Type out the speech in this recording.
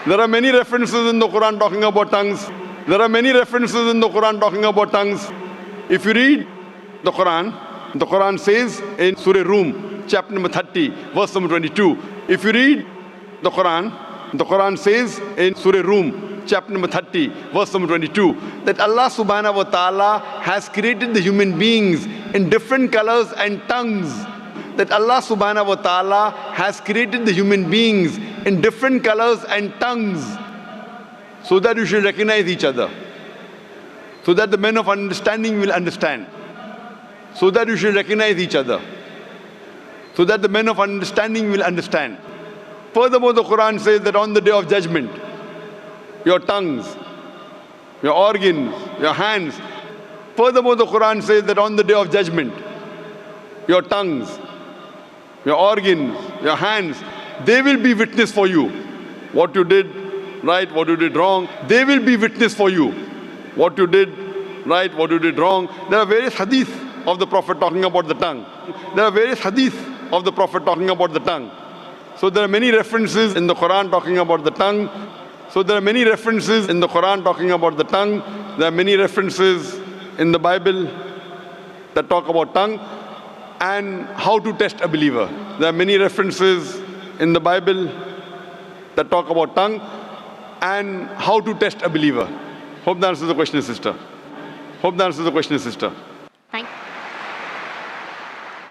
There are many references in the Quran talking about tongues. There are many references in the Quran talking about tongues. If you read the Quran says in Surah Rum, chapter number 30, verse number 22. If you read the Quran says in Surah Rum, chapter number 30, verse number 22, that Allah subhanahu wa ta'ala has created the human beings in different colors and tongues. That Allah subhanahu wa ta'ala has created the human beings in different colors and tongues so that you should recognize each other. So that the men of understanding will understand. So that you should recognize each other. So that the men of understanding will understand. Furthermore, the Quran says that on the day of judgment, your tongues, your organs, your hands. Furthermore, the Quran says that on the day of judgment, your tongues, your organs, your hands, they will be witness for you. What you did right, what you did wrong, they will be witness for you. What you did right, what you did wrong. There are various hadith of the Prophet talking about the tongue. There are various hadith of the Prophet talking about the tongue. So there are many references in the Quran talking about the tongue. So there are many references in the Quran talking about the tongue. There are many references in the Bible that talk about tongue and how to test a believer. There are many references in the Bible that talk about tongue and how to test a believer. Hope that answers the question, sister. Hope that answers the question, sister. Thank you.